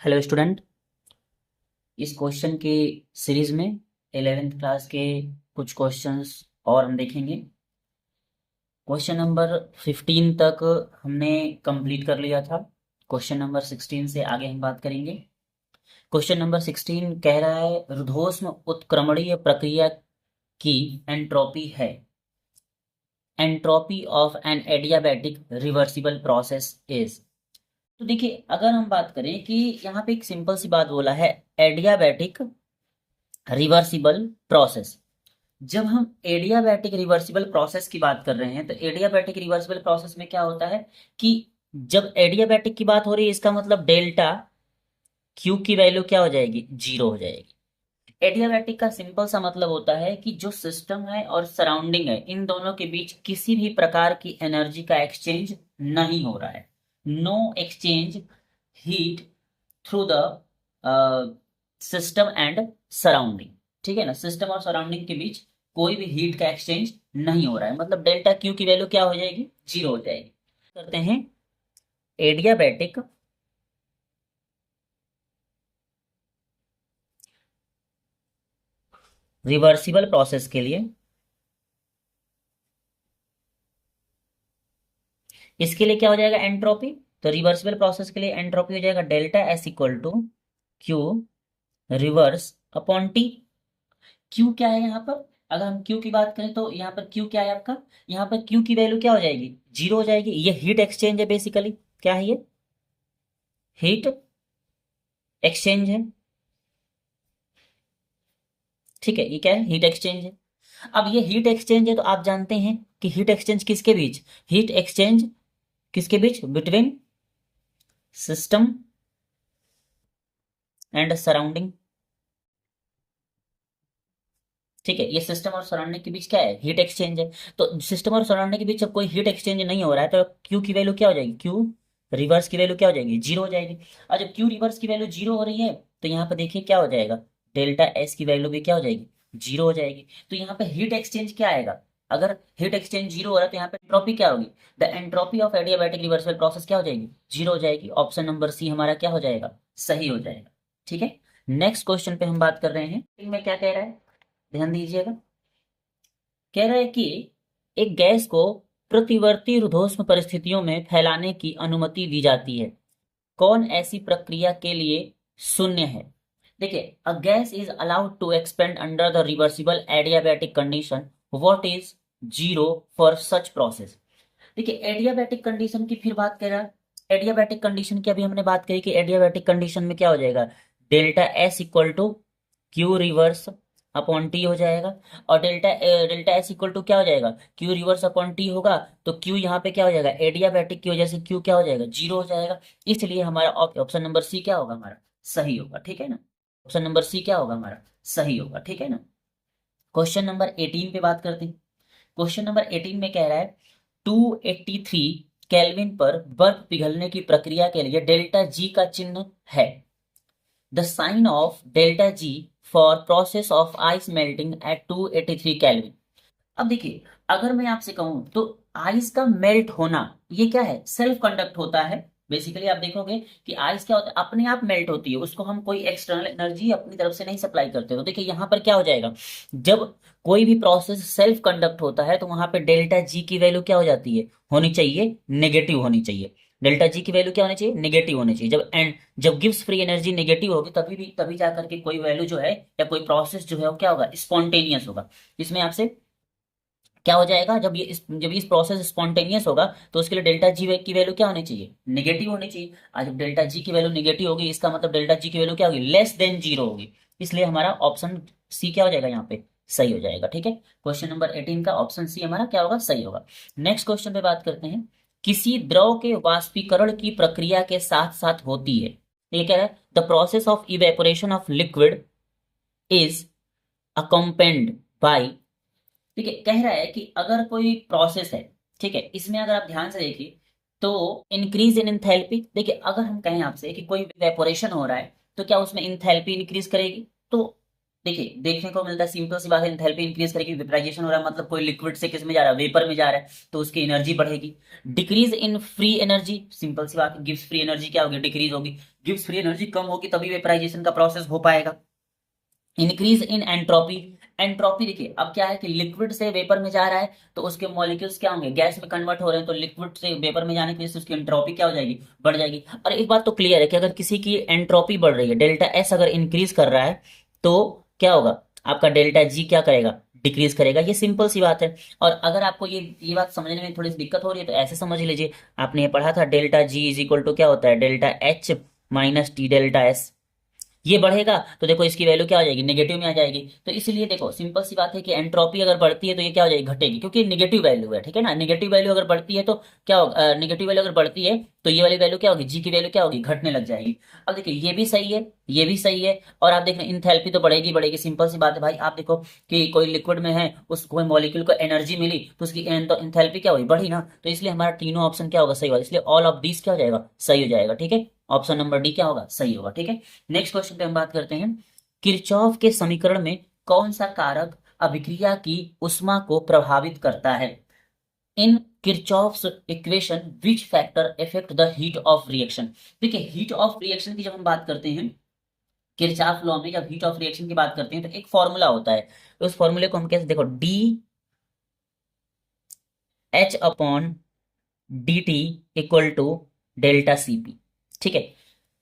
Hello student. इस question के series में 11th क्लास के कुछ क्वेश्चंस और हम देखेंगे। क्वेश्चन नंबर 15 तक हमने कंप्लीट कर लिया था। क्वेश्चन नंबर 16 से आगे हम बात करेंगे। क्वेश्चन नंबर 16 कह रहा है रुद्धोष्म उत्क्रमणीय प्रक्रिया की एंट्रोपी है। Entropy of an adiabatic reversible process is. तो देखिए, अगर हम बात करें कि यहाँ पे एक सिंपल सी बात बोला है, एडियाबैटिक रिवर्सिबल प्रोसेस। जब हम एडियाबैटिक रिवर्सिबल प्रोसेस की बात कर रहे हैं तो एडियाबैटिक रिवर्सिबल प्रोसेस में क्या होता है कि जब एडियाबैटिक की बात हो रही है इसका मतलब डेल्टा क्यू की वैल्यू क्या हो जाएगी, जीरो हो जाएगी। एडियाबैटिक का सिंपल सा मतलब होता है कि जो सिस्टम है और सराउंडिंग है इन दोनों के बीच किसी भी प्रकार की एनर्जी का एक्सचेंज नहीं हो रहा है। No exchange heat through the system and surrounding. ठीक है ना, सिस्टम और सराउंडिंग के बीच कोई भी हीट का एक्सचेंज नहीं हो रहा है, मतलब डेल्टा क्यू की वैल्यू क्या हो जाएगी, जीरो हो जाएगी। करते हैं एडियाबैटिक रिवर्सिबल प्रोसेस के लिए। इसके लिए क्या हो जाएगा, एंट्रोपी। तो रिवर्सिबल प्रोसेस के लिए एंट्रोपी हो जाएगा delta S equal to Q reverse upon T. Q क्या है यहाँ पर, अगर हम क्यू की बात करें तो यहाँ पर क्यू क्या है आपका, यहाँ पर क्यू की वैल्यू क्या हो जाएगी, जीरो हो जाएगी। ये हीट एक्सचेंज है बेसिकली। क्या है ये, हीट एक्सचेंज है। ठीक है, ये क्या है, हीट एक्सचेंज है। अब ये हीट एक्सचेंज है तो आप जानते हैं कि हीट एक्सचेंज किसके बीच, हीट एक्सचेंज किसके बीच, बिटवीन सिस्टम एंड सराउंडिंग। ठीक है, ये सिस्टम और सराउंडिंग के बीच क्या है, हीट एक्सचेंज है। तो सिस्टम और सराउंडिंग के बीच जब कोई हीट एक्सचेंज नहीं हो रहा है तो क्यू की वैल्यू क्या हो जाएगी, क्यू रिवर्स की वैल्यू क्या हो जाएगी, जीरो हो जाएगी। और जब क्यू रिवर्स की वैल्यू जीरो हो रही है तो यहाँ पर देखिए क्या हो जाएगा, डेल्टा एस की वैल्यू भी क्या हो जाएगी, जीरो हो जाएगी। तो यहाँ पे हीट एक्सचेंज क्या आएगा, अगर हीट एक्सचेंज जीरो हो रहा है तो यहाँ पे एंट्रोपी क्या होगी, the entropy of adiabatic reversible process क्या हो जाएगी, जीरो हो जाएगी। ऑप्शन नंबर सी हमारा क्या हो जाएगा, सही हो जाएगा। ठीक है, नेक्स्ट क्वेश्चन पे हम बात कर रहे हैं। इनमें क्या कह रहा है, ध्यान दीजिएगा। कह रहा है कि एक गैस को प्रतिवर्ती रुद्धोष्म परिस्थितियों में फैलाने की अनुमति दी जाती है। कौन ऐसी प्रक्रिया के लिए शून्य है। देखिए, a gas is allowed to expand under the reversible adiabatic condition, what is zero for such process. देखिए, एडियाबैटिक कंडीशन की फिर बात कर रहा है। एडियाबैटिक कंडीशन की अभी हमने बात करी कि एडियाबैटिक कंडीशन में क्या हो जाएगा, delta S equal to Q reverse upon T हो जाएगा। और delta delta S equal to क्या हो जाएगा, क्यू रिवर्स अपॉन टी होगा। तो क्यू यहाँ पे क्या हो जाएगा, एडियाबैटिक की वजह से क्यू क्या हो जाएगा, जीरो हो जाएगा। इसलिए हमारा ऑप्शन नंबर सी क्या होगा, हमारा सही होगा। ठीक है ना, ऑप्शन नंबर सी क्या होगा, हमारा सही होगा। ठीक है ना। क्वेश्चन नंबर 18 पे बात करते हैं। क्वेश्चन नंबर 18 में कह रहा है 283 केल्विन पर बर्फ पिघलने की प्रक्रिया के लिए डेल्टा जी का चिन्ह है। The sign of delta G for process of ice melting at 283 kelvin. अब देखिए, अगर मैं आपसे कहूं तो आइस का मेल्ट होना ये क्या है, सेल्फ कंडक्ट होता है। बेसिकली आप देखोगे कि आइस क्या होता है, अपने आप मेल्ट होती है, उसको हम कोई एक्सटर्नल एनर्जी अपनी तरफ से नहीं सप्लाई करते। तो देखिए यहाँ पर क्या हो जाएगा, जब कोई भी प्रोसेस सेल्फ कंडक्ट होता है तो वहां पे डेल्टा जी की वैल्यू क्या हो जाती है, होनी चाहिए नेगेटिव होनी चाहिए। डेल्टा जी की वैल्यू क्या होनी चाहिए, नेगेटिव होनी चाहिए। जब गिव्स फ्री एनर्जी नेगेटिव होगी तभी जाकर के कोई वैल्यू जो है या कोई प्रोसेस जो है वो क्या होगा, स्पॉन्टेनियस होगा। इसमें आपसे क्या हो जाएगा, जब इस प्रोसेस स्पॉन्टेनियस होगा तो उसके लिए डेल्टा जी की वैल्यू क्या होनी चाहिए, नेगेटिव होनी चाहिए। आज जब डेल्टा जी की वैल्यू नेगेटिव होगी इसका मतलब डेल्टा जी की वैल्यू क्या होगी, लेस देन जीरो होगी। इसलिए हमारा ऑप्शन सी क्या हो जाएगा, यहाँ पे सही हो जाएगा। ठीक है, क्वेश्चन नंबर 18 का ऑप्शन सी हमारा क्या होगा, सही होगा। नेक्स्ट क्वेश्चन पे बात करते हैं। किसी द्रव के वाष्पीकरण की प्रक्रिया के साथ साथ होती है, ये कह रहा है the process of evaporation of liquid is accompanied by. ठीक है, कह रहा है कि अगर कोई प्रोसेस है, ठीक है, इसमें अगर आप ध्यान से देखिए तो इंक्रीज इन इंथैल्पी। देखिए, अगर हम कहें आपसे कि कोई वेपोरेशन हो रहा है तो क्या उसमें इंथैल्पी इंक्रीज करेगी, तो देखिए देखने को मिलता है, सिंपल सी बात है, एंथैल्पी इंक्रीज करेगी, वेपराइजेशन हो रहा है, मतलब कोई लिक्विड से किस में जा रहा है, वेपर में जा रहा है, तो उसकी एनर्जी बढ़ेगी। Decrease in free energy, simple सी बात है, गिव्स फ्री एनर्जी क्या होगी, डिक्रीज होगी। गिव्स फ्री एनर्जी कम होगी तभी वेपराइजेशन का प्रोसेस हो पाएगा। इंक्रीज इन एंट्रोपी, एंट्रोपी देखिए अब क्या है कि लिक्विड से वेपर में जा रहा है तो उसके मॉलिक्यूल्स क्या होंगे, गैस में कन्वर्ट हो रहे हैं, तो लिक्विड से वेपर में जाने की वजह से उसकी एंट्रोपी क्या हो जाएगी, बढ़ जाएगी। और एक बात तो क्लियर है कि अगर किसी की एंट्रोपी बढ़ रही है, डेल्टा एस अगर इंक्रीज कर रहा है तो क्या होगा, आपका डेल्टा जी क्या करेगा, डिक्रीज करेगा। ये सिंपल सी बात है। और अगर आपको ये बात समझने में थोड़ी सी दिक्कत हो रही है तो ऐसे समझ लीजिए, आपने ये पढ़ा था delta G is equal to क्या होता है, delta H minus T delta S. ये बढ़ेगा तो देखो इसकी वैल्यू क्या हो जाएगी, नेगेटिव में आ जाएगी। तो इसलिए देखो सिंपल सी बात है कि एंट्रोपी अगर बढ़ती है तो ये क्या हो जाएगी, घटेगी, क्योंकि नेगेटिव वैल्यू है, ठीक है ना। नेगेटिव वैल्यू अगर बढ़ती है तो क्या होगा, नेगेटिव वैल्यू अगर बढ़ती है तो ये वाली वैल्यू क्या होगी, जी की वैल्यू क्या होगी, घटने लग जाएगी। अब देखिए ये भी सही है, ये भी सही है, और आप देख रहे हैं इंथैल्पी तो बढ़ेगी बढ़ेगी, सिंपल सी बात है भाई। आप देखो कि कोई लिक्विड में है, उस कोई मॉलिक्यूल को एनर्जी मिली तो उसकी तो इंथैल्पी क्या हुई, बढ़ी ना। तो इसलिए हमारा तीनों ऑप्शन क्या होगा, सही होगा। इसलिए ऑल ऑफ दिस क्या हो जाएगा, सही हो जाएगा, ठीक है। ऑप्शन नंबर डी क्या होगा, सही होगा, ठीक है। नेक्स्ट क्वेश्चन पे हम बात करते हैं, किरचॉफ के समीकरण में कौन सा कारक अभिक्रिया की उष्मा को प्रभावित करता है। In Kirchhoff's equation which factor effect the heat of reaction. देखिए हीट ऑफ रिएक्शन की जब हम बात करते हैं किरचॉफ लॉ में, जब हीट ऑफ रिएक्शन की बात करते हैं तो एक फॉर्मूला होता है, उस फॉर्मूले को हम कैसे, देखो D H upon D T equal to delta C P, ठीक है।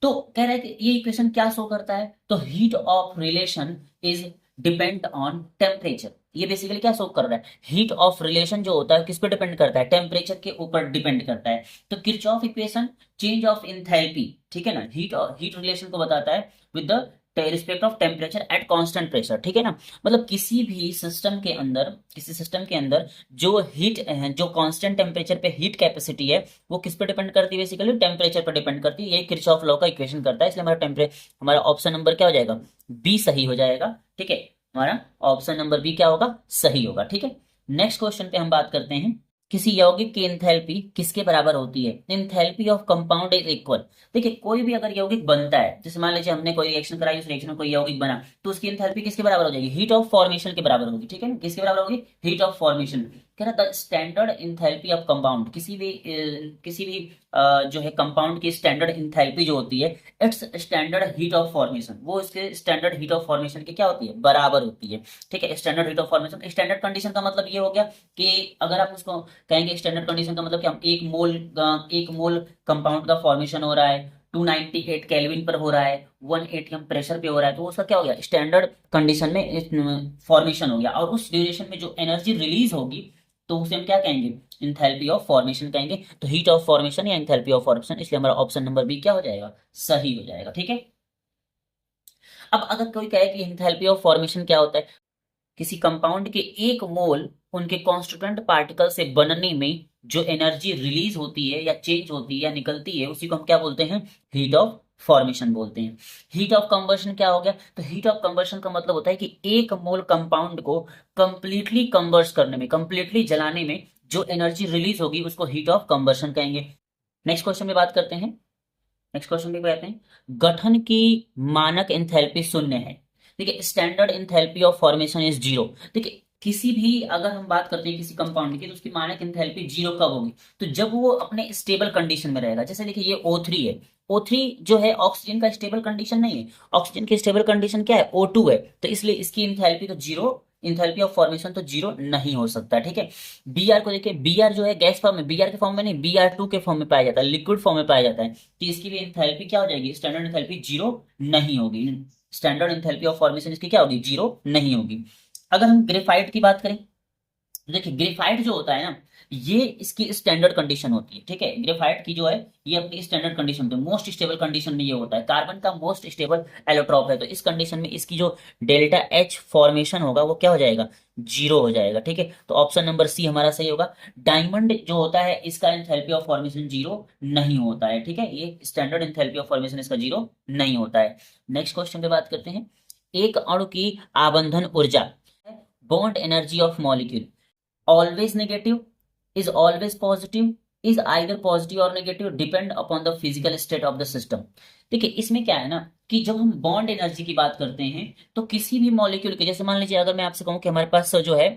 तो कह रहा है कि ये इक्वेशन क्या शो करता है, तो heat of relation is depend on temperature. ये बेसिकली क्या शो कर रहा है, हीट ऑफ रिलेशन जो होता है किस पे डिपेंड करता है, टेम्परेचर के ऊपर डिपेंड करता है। तो Kirchhoff equation change of enthalpy, ठीक है ना, हीट रिलेशन को बताता है with the respect of temperature at constant pressure, ठीक है ना। मतलब किसी भी सिस्टम के अंदर, किसी सिस्टम के अंदर जो हीट है, जो कांस्टेंट टेम्परेचर पे हीट कैपेसिटी है, वो किस पे डिपेंड करती है, बेसिकली टेम्परेचर पर डिपेंड करती है। ये किरचॉफ लॉ का इक्वेशन करता है, इसलिए हमारा हमारा ऑप्शन नंबर क्या हो जाएगा, बी सही हो जाएगा, ठीक है। हमारा ऑप्शन नंबर बी क्या होगा, सही होगा, ठीक है। नेक्स्ट क्वेश्चन पे हम बात करते हैं, किसी यौगिक की एंथैल्पी किसके बराबर होती है, enthalpy of compound is equal. देखिए कोई भी अगर यौगिक बनता है, जैसे मान लीजिए हमने कोई रिएक्शन कराई, उस रिएक्शन में कोई यौगिक बना, तो उसकी एंथैल्पी किसके बराबर हो जाएगी, हीट ऑफ फॉर्मेशन के बराबर होगी, ठीक है ना। किसके बराबर होगी, हीट ऑफ फॉर्मेशन। कह रहा the standard enthalpy of compound, किसी भी जो है कंपाउंड की स्टैंडर्ड एंथैल्पी जो होती है, it's standard heat of formation, वो इसके स्टैंडर्ड हीट ऑफ फॉर्मेशन के क्या होती है, बराबर होती है, ठीक है। Standard heat of formation, standard condition का मतलब ये हो गया कि अगर आप उसको कहेंगे स्टैंडर्ड कंडीशन का मतलब कि हम एक मोल कंपाउंड का फॉर्मेशन हो रहा है 298 केल्विन पर हो रहा है, 1 एटीएम प्रेशर पे हो रहा है, तो उसका क्या हो गया, स्टैंडर्ड कंडीशन में फॉर्मेशन हो गया। और उस ड्यूरेशन में जो एनर्जी रिलीज होगी तो उसे हम क्या कहेंगे, इंथैल्पी ऑफ फॉर्मेशन कहेंगे। तो हीट ऑफ फॉर्मेशन या इंथैल्पी ऑफ फॉर्मेशन, इसलिए हमारा ऑप्शन नंबर बी क्या हो जाएगा, सही हो जाएगा, ठीक है। अब अगर कोई कहे कि इंथैल्पी ऑफ फॉर्मेशन क्या होता है, किसी कंपाउंड के एक मोल उनके कॉन्स्टिट्यूएंट पार्टिकल से बनने में जो एनर्जी रिलीज होती है या चेंज होती है या निकलती है, उसी को हम क्या बोलते हैं, हीट ऑफ फॉर्मेशन बोलते हैं। हीट ऑफ कंबशन क्या हो गया, तो हीट ऑफ कंबशन का मतलब होता है कि एक मोल कंपाउंड को कंप्लीटली कंबर्स करने में, कंप्लीटली जलाने में जो एनर्जी रिलीज होगी उसको हीट ऑफ कंबशन कहेंगे। नेक्स्ट क्वेश्चन में बात करते हैं, नेक्स्ट क्वेश्चन पे कहते हैं, गठन की मानक एंथैल्पी शून्य है। देखिए standard enthalpy of formation is zero. देखिए किसी भी अगर हम बात करते हैं किसी कंपाउंड की तो उसकी मानक एंथैल्पी जीरो कब होगी, तो जब वो अपने स्टेबल कंडीशन में रहेगा। जैसे देखिए ये O3 है, O3 जो है ऑक्सीजन का स्टेबल कंडीशन नहीं है, ऑक्सीजन की स्टेबल कंडीशन क्या है, O2 है, तो इसलिए इसकी एंथैल्पी तो जीरो, इंथैल्पी ऑफ फॉर्मेशन तो जीरो नहीं हो सकता, ठीक है। बी आर को देखिए, बी आर जो है गैस फॉर्म में, बी आर के फॉर्म में नहीं, Br2 के फॉर्म में पाया जाता है, लिक्विड फॉर्म में पाया जाता है, तो इसकी भी एंथैल्पी क्या हो जाएगी, स्टैंडर्ड एंथैल्पी जीरो नहीं होगी। स्टैंडर्ड एंथैल्पी ऑफ फॉर्मेशन इसकी क्या होगी, जीरो नहीं होगी। अगर हम ग्रेफाइट की बात करें तो देखिए ग्रेफाइट जो होता है ना, ये इसकी स्टैंडर्ड कंडीशन होती है, ठीक है। ग्रेफाइट की जो है ये अपनी स्टैंडर्ड कंडीशन होती है, मोस्ट स्टेबल कंडीशन में ये होता है, कार्बन का मोस्ट स्टेबल एलोट्रॉप है, तो इस कंडीशन में इसकी जो डेल्टा एच फॉर्मेशन होगा वो क्या हो जाएगा, जीरो हो जाएगा, ठीक है। तो ऑप्शन नंबर सी हमारा सही होगा। डायमंड जो होता है इसका एंथैल्पी ऑफ फॉर्मेशन जीरो नहीं होता है, ठीक है, ये स्टैंडर्ड एंथैल्पी ऑफ फॉर्मेशन इसका जीरो नहीं होता है। नेक्स्ट क्वेश्चन पे बात करते हैं, एक अणु की आबंधन ऊर्जा, bond energy of molecule, always negative, is always positive, is either positive और negative depend upon the physical state of the system. देखिए इसमें क्या है ना कि जब हम बॉन्ड एनर्जी की बात करते हैं तो किसी भी मॉलिक्यूल के, जैसे मान लीजिए अगर मैं आपसे कहूं कि हमारे पास जो है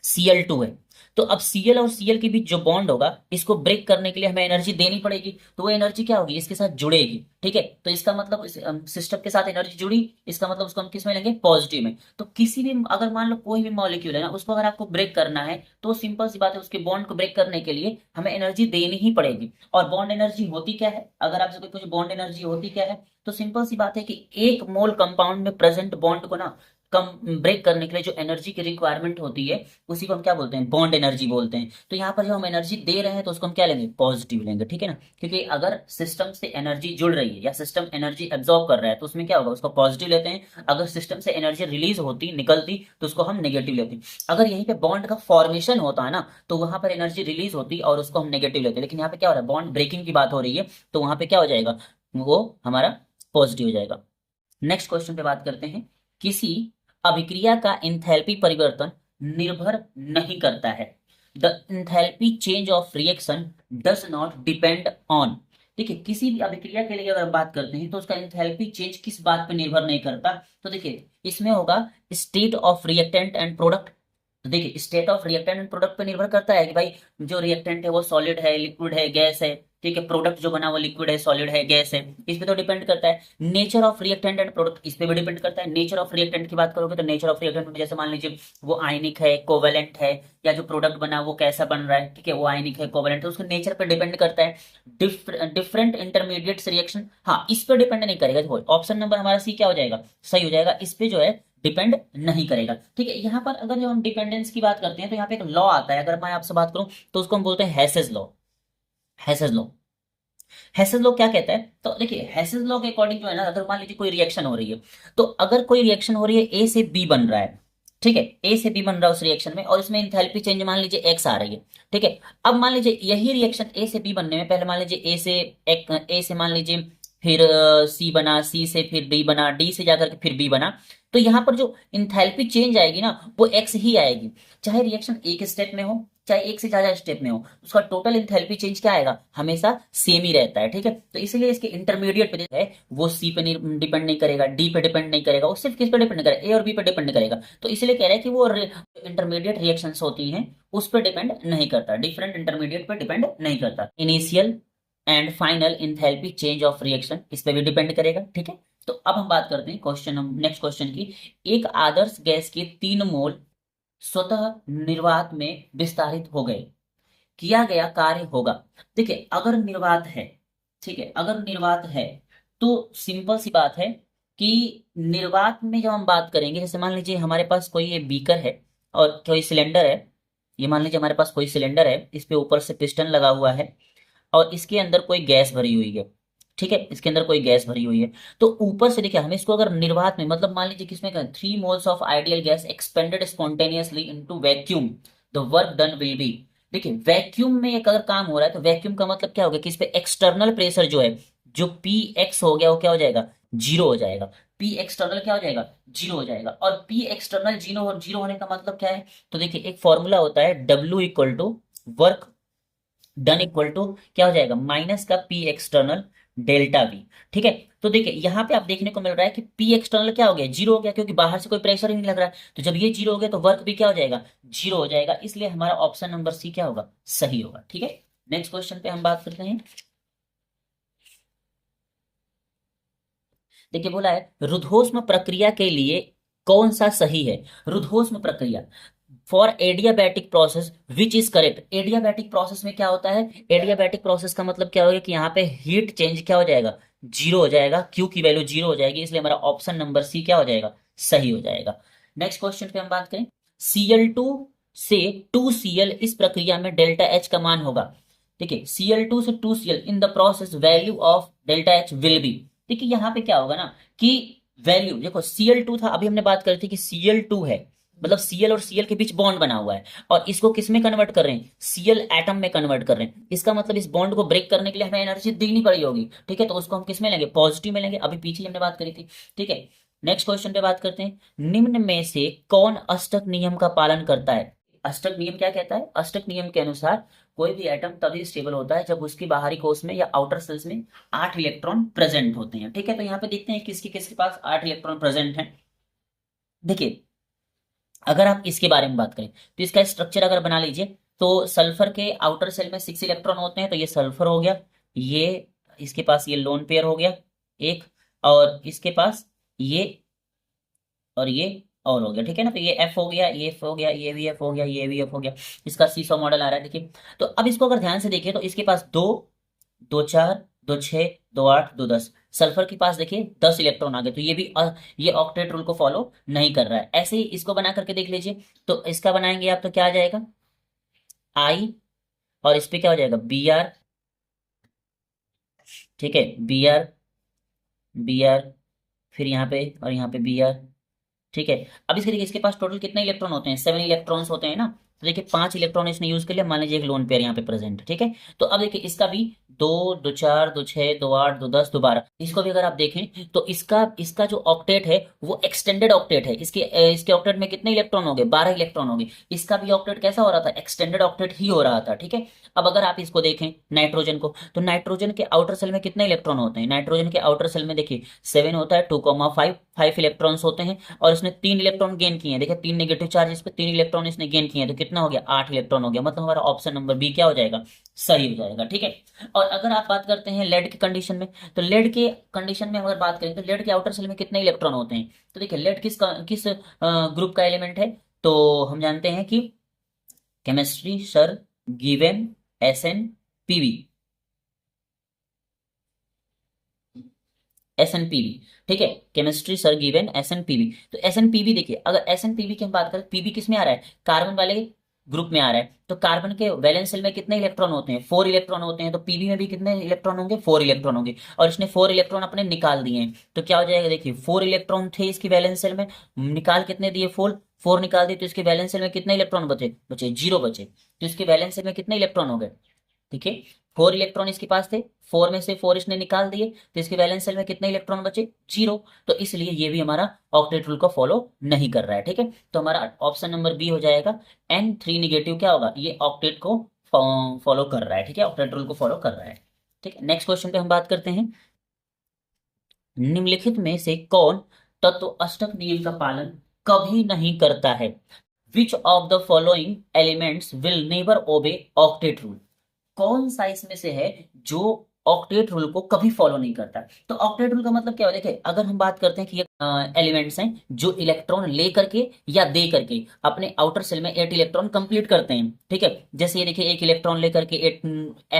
Cl2 है, तो अब Cl और Cl के बीच जो बॉन्ड होगा इसको ब्रेक करने के लिए हमें एनर्जी देनी पड़ेगी, तो वो एनर्जी क्या होगी, इसके साथ जुड़ेगी। ठीक है, तो इसका मतलब सिस्टम के साथ एनर्जी जुड़ी, इसका मतलब उसको हम किस में लेंगे, पॉजिटिव में। तो किसी भी, अगर मान लो कोई भी मॉलिक्यूल है ना, उसको अगर आपको ब्रेक करना है तो सिंपल सी बात है, उसके बॉन्ड को ब्रेक करने के लिए हमें एनर्जी देनी ही पड़ेगी। और बॉन्ड एनर्जी होती क्या है, अगर आपसे कोई पूछे बॉन्ड एनर्जी होती क्या है, तो सिंपल सी बात है कि एक मोल कंपाउंड में प्रेजेंट बॉन्ड को ना कम ब्रेक करने के लिए जो एनर्जी की रिक्वायरमेंट होती है उसी को हम क्या बोलते हैं, बॉन्ड एनर्जी बोलते हैं। तो यहाँ पर जब हम एनर्जी दे रहे हैं तो उसको हम क्या लेंगे, पॉजिटिव लेंगे। ठीक है ना, क्योंकि अगर सिस्टम से एनर्जी जुड़ रही है या सिस्टम एनर्जी एब्जॉर्ब कर रहा है तो उसमें क्या होगा, उसको पॉजिटिव लेते हैं। अगर सिस्टम से एनर्जी रिलीज होती निकलती तो उसको हम नेगेटिव लेते हैं। अगर यहीं पे बॉन्ड का फॉर्मेशन होता है ना तो वहां पर एनर्जी रिलीज होती और उसको हम नेगेटिव लेते हैं। लेकिन यहाँ पे क्या हो रहा है, बॉन्ड ब्रेकिंग की बात हो रही है, तो वहां पे क्या हो जाएगा, वो हमारा पॉजिटिव हो जाएगा। नेक्स्ट क्वेश्चन पे बात करते हैं। किसी अभिक्रिया का एंथैल्पी परिवर्तन निर्भर नहीं करता है। The enthalpy change of reaction does not depend on. देखिए किसी भी अभिक्रिया के लिए अगर हम बात करते हैं तो उसका एंथैल्पी चेंज किस बात पे निर्भर नहीं करता। तो देखिए इसमें होगा state of reactant and product. तो देखिए state of reactant and product पे निर्भर करता है कि भाई जो रिएक्टेंट है वो सॉलिड है, लिक्विड है, गैस है। ठीक है, प्रोडक्ट जो बना वो लिक्विड है, सॉलिड है, गैस है, इस पे तो डिपेंड करता है। Nature of reactant and product इस पे भी डिपेंड करता है। नेचर ऑफ रिएक्टेंट की बात करोगे तो नेचर ऑफ रिएक्टेंट में जैसे मान लीजिए वो आयनिक है, कोवेलेंट है, या जो प्रोडक्ट बना वो कैसा बन रहा है, ठीक है, वो आयनिक है, कोवेलेंट है, उसके नेचर पे डिपेंड करता है। डिफरेंट इंटरमीडिएट रिएक्शन, हाँ इस पे डिपेंड नहीं करेगा। देखो ऑप्शन नंबर हमारा सी क्या हो जाएगा, सही हो जाएगा। इस पे जो है डिपेंड नहीं करेगा। ठीक है, यहाँ पर अगर जब हम डिपेंडेंस की बात करते हैं तो यहाँ पे एक लॉ आता है, अगर मैं आपसे बात करूं तो उसको हम बोलते हैं हैसेस लॉ। हैसेस लॉ, हैसेस लॉ क्या कहता है, तो देखिए हैसेस लॉ के अकॉर्डिंग जो है ना, अगर मान लीजिए कोई रिएक्शन हो रही है, तो अगर कोई रिएक्शन हो रही है ए से बी बन रहा है, ठीक है, ए से बी बन रहा है उस रिएक्शन में, और इसमें इंथैल्पी चेंज मान लीजिए एक्स आ रही है। ठीक है, अब मान लीजिए यही रिएक्शन ए से बी बनने में पहले मान लीजिए ए से मान लीजिए फिर सी बना, सी से फिर डी बना, डी से जाकर के फिर बी बना, तो यहाँ पर जो इंथैल्पी चेंज आएगी ना वो एक्स ही आएगी। चाहे रिएक्शन एक स्टेप में हो चाहे एक से ज्यादा स्टेप में हो, उसका टोटल इंथैल्पी चेंज क्या आएगा, हमेशा सेम ही रहता है। ठीक है, तो इसलिए इसके इंटरमीडिएट पे जो है वो सी पे डिपेंड नहीं करेगा, डी पे डिपेंड नहीं करेगा, वो सिर्फ किस पे डिपेंड करेगा, ए और बी पे डिपेंड करेगा। तो इसलिए कह रहा है कि वो इंटरमीडिएट रिएक्शंस होती हैं उस पर डिपेंड नहीं करता, डिफरेंट इंटरमीडिएट पे डिपेंड नहीं करता। Initial and final enthalpy change of reaction इस पे भी डिपेंड करेगा। ठीक है, तो अब हम बात करते हैं क्वेश्चन नेक्स्ट क्वेश्चन की। एक आदर्श गैस के 3 मोल स्वतः निर्वात में विस्तारित हो गए, किया गया कार्य होगा। देखिए अगर निर्वात है, ठीक है, अगर निर्वात है तो सिंपल सी बात है कि निर्वात में जब हम बात करेंगे, जैसे मान लीजिए हमारे पास कोई ये बीकर है और कोई सिलेंडर है, ये मान लीजिए हमारे पास कोई सिलेंडर है, इस पे ऊपर से पिस्टन लगा हुआ है और इसके अंदर कोई गैस भरी हुई है। ठीक है, इसके अंदर कोई गैस भरी हुई है, तो ऊपर से देखिए हमें इसको अगर निर्वात में, मतलब मान लीजिए किसमें 3 moles of ideal gas expanded spontaneously into vacuum, the work done will be. देखिए वैक्यूम में एक अगर काम हो रहा है तो वैक्यूम का मतलब क्या होगा कि इस पे एक्सटर्नल प्रेशर जो है, जो पी एक्स हो गया वो क्या हो जाएगा, जीरो हो जाएगा। पी एक्सटर्नल क्या हो जाएगा, जीरो हो जाएगा। और पी एक्सटर्नल जीरो जीरो होने का मतलब क्या है, तो देखिए एक फॉर्मूला होता है W equal to work done equal to क्या हो जाएगा, माइनस का पी एक्सटर्नल डेल्टा वी। ठीक है, तो देखिए यहाँ पे आप देखने को मिल रहा है कि पी एक्सटर्नल क्या हो गया, जीरो हो गया, क्योंकि बाहर से कोई प्रेशर ही नहीं लग रहा है। तो जब ये जीरो हो गया तो वर्क भी क्या हो जाएगा, जीरो हो जाएगा। इसलिए हमारा ऑप्शन नंबर सी क्या होगा, सही होगा। ठीक है, नेक्स्ट क्वेश्चन पे हम बात करते हैं। देखिए बोला है रुद्धोष्म प्रक्रिया के लिए कौन सा सही है। रुद्धोष्म प्रक्रिया for adiabatic process which is correct. Adiabatic process में क्या होता है, एडियाबैटिक प्रोसेस का मतलब क्या होगा कि यहाँ पे हीट चेंज क्या हो जाएगा, जीरो हो जाएगा, क्यू की वैल्यू जीरो हो जाएगी। इसलिए हमारा ऑप्शन नंबर सी क्या हो जाएगा, सही हो जाएगा। नेक्स्ट क्वेश्चन पे हम बात करें। Cl2 से 2Cl इस प्रक्रिया में डेल्टा एच का मान होगा। देखिए Cl2 से 2Cl in the process value of delta H will be. देखिए यहाँ पे क्या होगा ना कि वैल्यू देखो Cl2 था, अभी हमने बात करी थी कि Cl2 है, मतलब Cl और Cl के बीच बॉन्ड बना हुआ है और इसको किस में कन्वर्ट कर रहे हैं, Cl एटम में कन्वर्ट कर रहे हैं। इसका मतलब इस बॉन्ड को ब्रेक करने के लिए हमें एनर्जी देनी पड़ी होगी। ठीक है, तो उसको हम किस में लेंगे, पॉजिटिव में लेंगे, अभी पीछे हमने बात करी थी। ठीक है, नेक्स्ट क्वेश्चन पे बात करते हैं। निम्न में से कौन अष्टक नियम का पालन करता है। अष्टक नियम क्या कहता है, अष्टक नियम के अनुसार कोई भी एटम तभी स्टेबल होता है जब उसकी बाहरी कोश में या आउटर सेल्स में 8 इलेक्ट्रॉन प्रेजेंट होते हैं। ठीक है, तो यहाँ पे देखते हैं किसके किसके पास 8 इलेक्ट्रॉन प्रेजेंट हैं। देखिए, अगर आप इसके बारे में बात करें तो इसका स्ट्रक्चर अगर बना लीजिए, तो सल्फर के आउटर सेल में 6 इलेक्ट्रॉन होते हैं, तो ये सल्फर हो गया, ये इसके पास ये लोन पेयर हो गया एक, और इसके पास ये और ये और हो गया। ठीक है ना, तो ये एफ हो गया, ये एफ हो गया, ये भी एफ हो गया, ये भी एफ हो गया। इसका सीसो मॉडल आ रहा है, देखिए। तो अब इसको अगर ध्यान से देखिए तो इसके पास दो, दो चार, दो छः, दो आठ, दो 10। सल्फर के पास देखिए 10 इलेक्ट्रॉन आ गए, तो ये भी ये ऑक्टेट रूल को फॉलो नहीं कर रहा है। ऐसे ही इसको बना करके देख लीजिए, तो इसका बनाएंगे आप तो क्या आ जाएगा, आई, और इस पे क्या हो जाएगा, बी आर। ठीक है, बी आर, बी आर, फिर यहाँ पे और यहाँ पे बी आर। ठीक है, अब इसके देखिए इसके पास टोटल कितने इलेक्ट्रॉन होते हैं, 7 इलेक्ट्रॉन्स होते हैं ना। तो देखिए 5 इलेक्ट्रॉन इसने यूज कर लिया, मान लीजिए एक लोन पेयर यहाँ पे प्रेजेंट है। ठीक है, तो अब देखिए इसका भी दो, दो चार, दो छः, दो आठ, दो 10, दो 12, इसको भी अगर आप देखें तो इसका इसका जो ऑक्टेट है वो एक्सटेंडेड ऑक्टेट है। इसके ऑक्टेट में कितने इलेक्ट्रॉन हो गए, 12 इलेक्ट्रॉन हो गए। इसका भी ऑक्टेट कैसा हो रहा था, एक्सटेंडेड ऑक्टेट ही हो रहा था। ठीक है, अब अगर आप इसको देखें नाइट्रोजन को, तो नाइट्रोजन के आउटर सेल में कितने इलेक्ट्रॉन होते हैं, नाइट्रोजन के आउटर सेल में देखिए 7 होता है, 2,5 5 इलेक्ट्रॉन्स होते हैं, और इसने 3 इलेक्ट्रॉन गेन किए हैं। देखिए 3 नेगेटिव चार्ज इस पे, 3 इलेक्ट्रॉन इसने गेन किए हैं, तो कितना हो गया, 8 इलेक्ट्रॉन हो गया। मतलब हमारा ऑप्शन नंबर बी क्या हो जाएगा, सही हो जाएगा। ठीक है, और अगर आप बात करते हैं लेड की कंडीशन में, तो लेड के कंडीशन में अगर बात करें तो लेड के आउटर सेल में कितने इलेक्ट्रॉन होते हैं। तो देखिए लेड किस किस ग्रुप का एलिमेंट है, तो हम जानते हैं कि chemistry sir given SN PV, SN PV। ठीक है, chemistry sir given SN PV। तो SN PV देखिए, अगर SN PV की हम बात करें, पीवी किस में आ रहा है, कार्बन वाले ग्रुप में आ रहा है। तो कार्बन के वैलेंस शेल में कितने इलेक्ट्रॉन होते हैं, 4 इलेक्ट्रॉन होते हैं, तो पीवी में भी कितने इलेक्ट्रॉन होंगे, 4 इलेक्ट्रॉन होंगे। और इसने 4 इलेक्ट्रॉन अपने निकाल दिए हैं, तो क्या हो जाएगा, देखिए 4 इलेक्ट्रॉन थे इसकी वैलेंस शेल में, निकाल कितने दिए, 4, 4 निकाल दिए, तो इसके वैलेंस शेल में कितने इलेक्ट्रॉन बचे, बचे 0 बचे। तो इसके वैलेंस शेल में कितने इलेक्ट्रॉन हो गए, देखिए 4 इलेक्ट्रॉन इसके पास थे, 4 में से 4 इसने निकाल दिए, तो इसके वैलेंस सेल में कितने इलेक्ट्रॉन बचे, 0। तो इसलिए ये भी हमारा ऑक्टेट रूल को फॉलो नहीं कर रहा है। ठीक है, तो हमारा ऑप्शन नंबर बी हो जाएगा, N3 नेगेटिव क्या होगा, ये ऑक्टेट को फॉलो कर रहा है। ठीक है, ऑक्टेट रूल को फॉलो कर रहा है। ठीक है, नेक्स्ट क्वेश्चन पे हम बात करते हैं, निम्नलिखित में से कौन तत्व अष्टक नियम का पालन कभी नहीं करता है, which of the following elements will never obey octet rule. कौन सा इसमें से है जो ऑक्टेट रूल को कभी फॉलो नहीं करता। तो ऑक्टेट रूल का मतलब क्या है, देखिए अगर हम बात करते हैं कि एलिमेंट्स हैं जो इलेक्ट्रॉन ले करके या दे करके अपने आउटर सेल में 8 इलेक्ट्रॉन कंप्लीट करते हैं। ठीक है, जैसे ये देखिए 1 इलेक्ट्रॉन लेकर के 8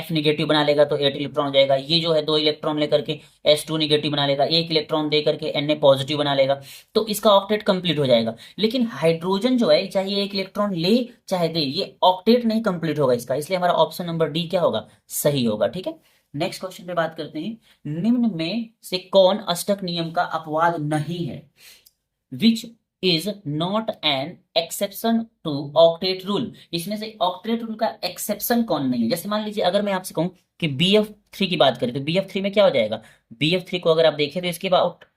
F नेगेटिव बना लेगा तो 8 इलेक्ट्रॉन हो जाएगा। ये जो है 2 इलेक्ट्रॉन लेकर के S2 नेगेटिव बना लेगा, 1 इलेक्ट्रॉन दे करके Na पॉजिटिव बना लेगा, तो इसका ऑक्टेट कंप्लीट हो जाएगा। लेकिन हाइड्रोजन जो है, चाहे ये 1 इलेक्ट्रॉन ले चाहे दे, ये ऑक्टेट नहीं कंप्लीट होगा इसका, इसलिए हमारा ऑप्शन नंबर डी क्या होगा, सही होगा। ठीक है, नेक्स्ट क्वेश्चन पे बात करते हैं, निम्न में से कौन अष्टक नियम का अपवाद नहीं है, which is not an exception to octet rule. इसमें से ऑक्टेट रूल का एक्सेप्शन कौन नहीं है। जैसे मान लीजिए अगर मैं आपसे कहूं कि BF3 की बात करें, तो BF3 में क्या हो जाएगा, BF3 को अगर आप देखें तो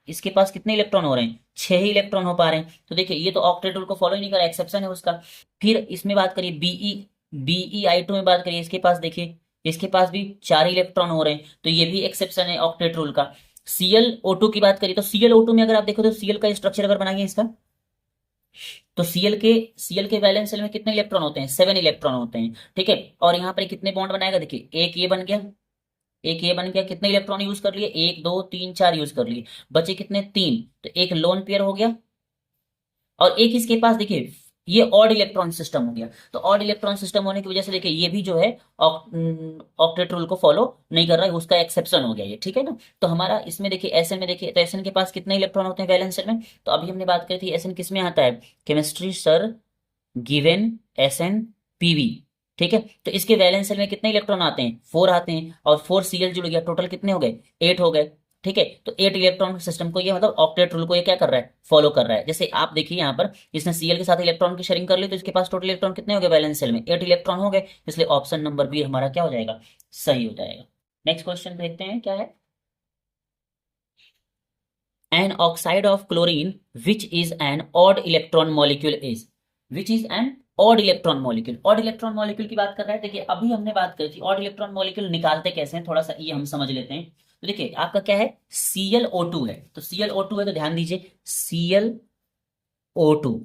इसके पास कितने इलेक्ट्रॉन हो रहे हैं, 6 ही इलेक्ट्रॉन हो पा रहे हैं। तो देखिए ये तो ऑक्टेट रूल को फॉलो ही नहीं कर रहा, एक्सेप्शन है उसका। फिर इसमें बात करिए BeI2 में बात करिए, इसके पास देखिए इसके पास भी 4 इलेक्ट्रॉन हो रहे हैं, तो ये भी एक्सेप्शन है ऑक्टेट रूल का। ClO2 की बात करिए, तो ClO2 में अगर आप देखो तो Cl का स्ट्रक्चर अगर बनाएंगे इसका, तो Cl के वैलेंस शेल में कितने इलेक्ट्रॉन होते हैं, 7 इलेक्ट्रॉन होते हैं। ठीक है, और यहाँ पर कितने बॉन्ड बनाएगा, देखिए एक ये बन गया, एक ये बन गया, कितने इलेक्ट्रॉन यूज कर लिए, 1 2 3 4 यूज कर लिए, बचे कितने, 3। तो एक लोन पेयर हो गया, और एक इसके पास देखिए ये ऑड इलेक्ट्रॉन सिस्टम हो गया। तो ऑड इलेक्ट्रॉन सिस्टम होने की वजह से देखिए ये भी जो है ऑक्टेट रूल को फॉलो नहीं कर रहा है, उसका एक्सेप्शन हो गया ये। ठीक है ना, तो हमारा इसमें देखिए एसएन में देखिए, तो एसएन के पास कितने इलेक्ट्रॉन होते हैं वैलेंस शेल में। तो अभी हमने बात करी थी एसएन किस में आता है, chemistry sir given SN PV। ठीक है, तो इसके वैलेंस शेल में कितने इलेक्ट्रॉन आते हैं, 4 आते हैं, और 4 Cl जुड़ गया, टोटल कितने हो गए, 8 हो गए। ठीक है, तो 8 इलेक्ट्रॉन सिस्टम को ये मतलब ऑक्टेट रूल को ये क्या कर रहा है, फॉलो कर रहा है। जैसे आप देखिए यहाँ पर इसने Cl के साथ इलेक्ट्रॉन की शेयरिंग कर ली, तो इसके पास टोटल इलेक्ट्रॉन कितने हो गए वैलेंस शेल में, 8 इलेक्ट्रॉन हो गए, इसलिए ऑप्शन नंबर बी हमारा क्या हो जाएगा, सही हो जाएगा। नेक्स्ट क्वेश्चन देखते हैं क्या है, an oxide of chlorine which is an odd electron molecule is, which is an odd electron molecule, odd electron molecule की बात कर रहा है। देखिए अभी हमने बात करी थी ऑड इलेक्ट्रॉन मॉलिक्यूल निकालते कैसे हैं, थोड़ा सा ये हम समझ लेते हैं। तो देखिए आपका क्या है, ClO2 है, तो ClO2 है तो ध्यान दीजिए ClO2।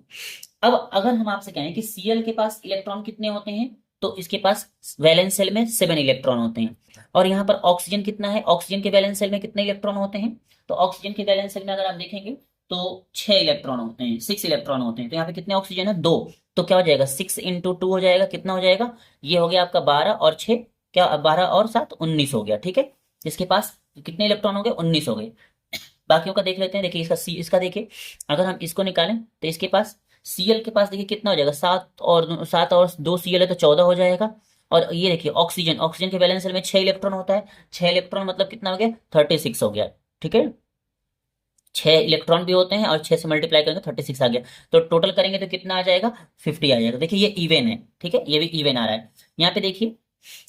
अब अगर हम आपसे कहें कि Cl के पास इलेक्ट्रॉन कितने होते हैं, तो इसके पास वैलेंस सेल में 7 इलेक्ट्रॉन होते हैं। और यहाँ पर ऑक्सीजन कितना है, ऑक्सीजन के वैलेंस सेल में कितने इलेक्ट्रॉन होते हैं, तो ऑक्सीजन के वैलेंस सेल में अगर आप देखेंगे तो 6 इलेक्ट्रॉन होते हैं, 6 इलेक्ट्रॉन होते हैं। तो यहाँ पे कितने ऑक्सीजन है, 2। तो क्या हो जाएगा, 6 × 2 हो जाएगा, कितना हो जाएगा, ये हो गया आपका 12 और 6, क्या 12 और 7 19 हो गया, ठीक है। इसके पास कितने इलेक्ट्रॉन हो गए, 19 हो गए। बाकियों का देख लेते हैं। देखिए इसका इसका देखिए, अगर हम इसको निकालें तो इसके पास Cl के पास देखिए कितना हो जाएगा, 7 और 2 Cl है तो 14 हो जाएगा। और ये देखिए ऑक्सीजन, ऑक्सीजन के वैलेंस सेल में 6 इलेक्ट्रॉन होता है, 6 इलेक्ट्रॉन मतलब कितना हो गया, 36 हो गया, ठीक है। 6 इलेक्ट्रॉन भी होते हैं और 6 से मल्टीप्लाई करेंगे 36 आ गया। तो टोटल करेंगे तो कितना आ जाएगा, 50 आ जाएगा। देखिए ये इवन है, ठीक है, ये भी इवन आ रहा है। यहाँ पे देखिए,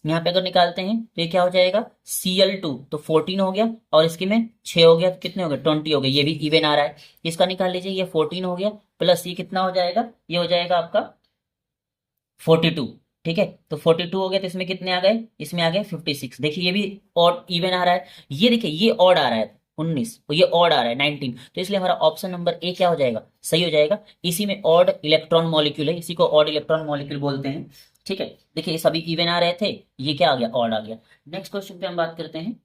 यहाँ पे अगर निकालते हैं तो ये क्या हो जाएगा, Cl2 तो 14 हो गया, और इसके में 6 हो गया तो कितने हो गए, 20 हो गए, ये भी इवन आ रहा है। इसका निकाल लीजिए, ये 14 हो गया प्लस ये कितना हो जाएगा, ये हो जाएगा आपका 42, ठीक है। तो 42 हो गया तो इसमें कितने आ गए, इसमें आ गए 56। देखिए ये भी ऑड इवन आ रहा है, ये देखिए ये ऑड आ रहा है 19, तो ये ऑड आ रहा है 19। तो इसलिए हमारा ऑप्शन नंबर ए क्या हो जाएगा, सही हो जाएगा। इसी में ऑड इलेक्ट्रॉन मॉलिक्यूल है, इसी को ऑड इलेक्ट्रॉन मॉलिक्यूल बोलते हैं, ठीक है। देखिए ये सभी इवन आ रहे थे, ये क्या आ गया, ऑड आ गया। नेक्स्ट क्वेश्चन पे हम बात करते हैं।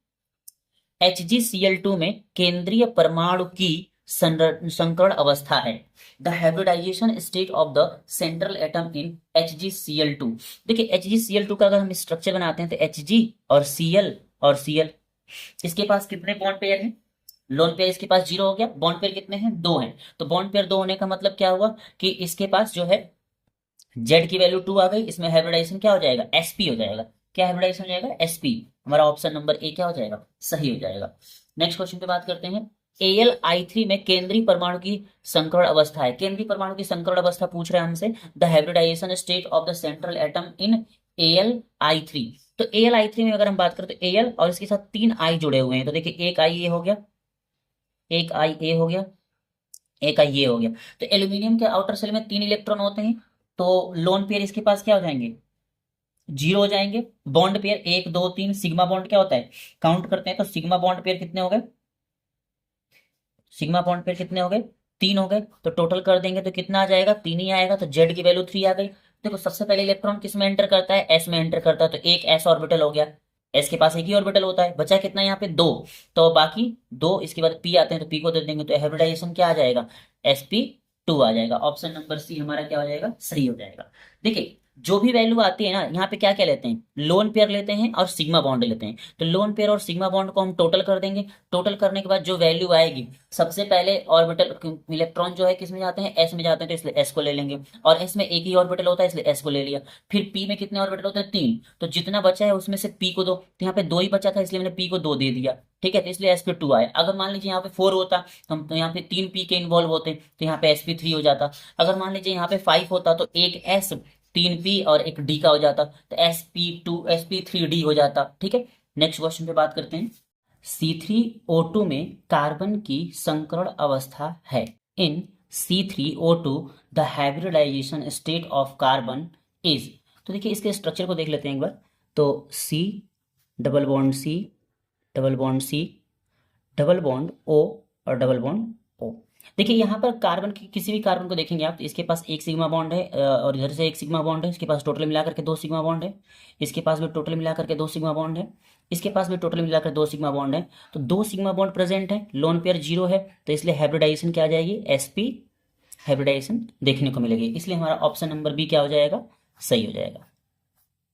HgCl2 में केंद्रीय परमाणु की संकरण अवस्था है, the hybridization state of the central atom in HgCl2। देखिए HgCl2 का अगर हम स्ट्रक्चर बनाते हैं तो Hg और Cl और Cl, इसके पास कितने बॉन्ड पेयर हैं, लोन पेयर इसके पास 0 हो गया, बॉन्ड पेयर कितने हैं, 2 हैं। तो बॉन्ड पेयर 2 होने का मतलब क्या हुआ कि इसके पास जो है जेड की वैल्यू 2 आ गई, इसमें हाइब्रिडाइजेशन क्या हो जाएगा, sp हो जाएगा। क्या हाइब्रिडाइजेशन हो जाएगा, sp। हमारा ऑप्शन नंबर ए क्या हो जाएगा, सही हो जाएगा। नेक्स्ट क्वेश्चन पे बात करते हैं। AlI3 में केंद्रीय परमाणु की संकरण अवस्था है, केंद्रीय परमाणु की संकरण अवस्था पूछ रहे हैं हमसे, the hybridization state of the central atom in AlI3। तो AlI3 में अगर हम बात करें तो Al और इसके साथ 3 I जुड़े हुए हैं, तो देखिए एक आई ए हो गया, एक आई ए हो गया, एक आई ये हो गया। तो एल्यूमिनियम के आउटर सेल में 3 इलेक्ट्रॉन होते हैं, तो लोन पेयर इसके पास क्या हो जाएंगे, 0 हो जाएंगे। बॉन्ड पेयर 1 2 3, सिग्मा बॉन्ड क्या होता है, काउंट करते हैं तो सिग्मा बॉन्ड पेयर कितने हो गए, सिग्मा बॉन्ड पेयर कितने हो गए, 3 हो गए। तो टोटल कर देंगे तो कितना आ जाएगा, 3 ही आएगा, तो जेड की वैल्यू 3 आ गई। देखो सबसे पहले इलेक्ट्रॉन किस में एंटर करता है, एस में एंटर करता है, तो एक एस ऑर्बिटल हो गया, एस के पास एक ही ऑर्बिटल होता है, बचा कितना यहाँ पे 2। तो बाकी 2, इसके बाद पी आते हैं तो पी को दे देंगे, तो हाइब्रिडाइजेशन क्या आ जाएगा, sp2 आ जाएगा। ऑप्शन नंबर सी हमारा क्या हो जाएगा, सही हो जाएगा। देखिए जो भी वैल्यू आती है ना, यहाँ पे क्या क्या लेते हैं, लोन पेयर लेते हैं और सिग्मा बॉन्ड लेते हैं। तो लोन पेयर और सिग्मा बॉन्ड को हम टोटल कर देंगे, टोटल करने के बाद जो वैल्यू आएगी, सबसे पहले ऑर्बिटल इलेक्ट्रॉन जो है किस में जाते हैं, एस में जाते हैं, तो इसलिए एस को ले लेंगे, और एस में एक ही ऑर्बिटल होता है इसलिए एस को ले लिया। फिर पी में कितने ऑर्बिटल होते हैं, 3, तो जितना बचा है उसमें से पी को दो, तो यहाँ पे 2 ही बचा था इसलिए मैंने पी को 2 दे दिया, ठीक है। तो इसलिए sp2 आया। अगर मान लीजिए यहाँ पे 4 होता, हम तो यहाँ पे 3 p के इन्वॉल्व होते तो यहाँ पे sp3 हो जाता। अगर मान लीजिए यहाँ पे 5 होता तो एक s, 3p और एक d का हो जाता, तो sp3d हो जाता, ठीक है। नेक्स्ट क्वेश्चन पे बात करते हैं। C3O2 में कार्बन की संकरण अवस्था है, in C3O2 the hybridization state of carbon is. तो देखिए इसके स्ट्रक्चर को देख लेते हैं एक बार। तो C double bond C double bond C double bond O और डबल बॉन्ड O। देखिए यहाँ पर कार्बन की किसी भी कार्बन को देखेंगे आप तो इसके पास एक सिग्मा बॉन्ड है, और इधर से एक सिग्मा बॉन्ड है, इसके पास टोटल मिलाकर के 2 सिग्मा बॉन्ड है, इसके पास भी टोटल मिलाकर के 2 सिग्मा बॉन्ड है, इसके पास भी टोटल मिलाकर 2 सिग्मा बॉन्ड है। तो 2 सिग्मा बॉन्ड प्रेजेंट है, लोन पेयर 0 है, तो इसलिए हाइब्रिडाइजेशन क्या आ जाएगी, sp हाइब्रिडाइजेशन देखने को मिलेगी, इसलिए हमारा ऑप्शन नंबर बी क्या हो जाएगा, सही हो जाएगा,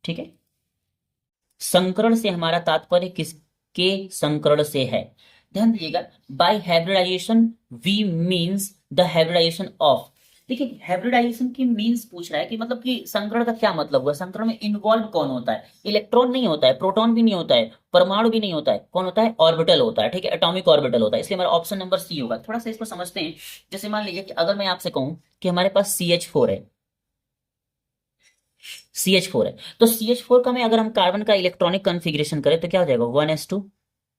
ठीक है। संकरण से हमारा तात्पर्य किसके संकरण से है, ध्यान दीजिएगा। By hybridization we means the hybridization of. देखिए हाइब्रिडाइजेशन की मीन्स पूछ रहा है कि मतलब कि संकरण का क्या मतलब हुआ, संकरण में इन्वॉल्व कौन होता है, इलेक्ट्रॉन नहीं होता है, प्रोटॉन भी नहीं होता है, परमाणु भी नहीं होता है, कौन होता है, ऑर्बिटल होता है, ठीक है, एटॉमिक ऑर्बिटल होता है, इसलिए हमारा ऑप्शन नंबर सी होगा। थोड़ा सा इसको समझते हैं। जैसे मान लीजिए कि अगर मैं आपसे कहूं कि हमारे पास CH4 है, CH4 है, तो CH4 का में अगर हम कार्बन का इलेक्ट्रॉनिक कॉन्फ़िगरेशन करें तो क्या हो जाएगा, 1s2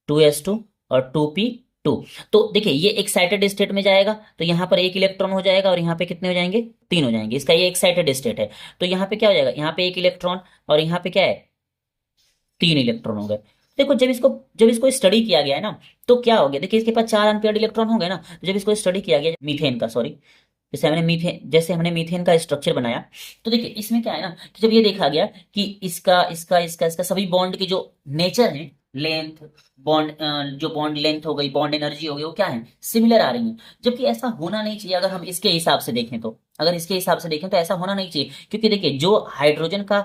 2s2 और 2p टू। तो देखिए ये एक्साइटेड स्टेट में जाएगा तो यहाँ पर एक इलेक्ट्रॉन हो जाएगा और यहाँ पे कितने हो जाएंगे, तीन हो जाएंगे। इसका ये एक्साइटेड स्टेट है। तो यहाँ पे क्या हो जाएगा, यहाँ पे एक इलेक्ट्रॉन और यहाँ पे क्या है, तीन इलेक्ट्रॉन हो गए। देखो जब इसको स्टडी किया गया है ना, तो क्या हो गया, देखिए इसके पास चार अनपेयर्ड इलेक्ट्रॉन हो गए ना। जब इसको स्टडी किया गया मीथेन का, सॉरी, जैसे हमने मीथेन का स्ट्रक्चर बनाया, तो देखिए इसमें क्या है ना कि जब ये देखा गया कि इसका सभी बॉन्ड की जो नेचर है, लेंथ, बॉन्ड, जो बॉन्ड लेंथ हो गई, बॉन्ड एनर्जी हो गई, वो क्या है, सिमिलर आ रही है। जबकि ऐसा होना नहीं चाहिए। अगर हम इसके हिसाब से देखें तो, अगर इसके हिसाब से देखें तो ऐसा होना नहीं चाहिए, क्योंकि देखिए जो हाइड्रोजन का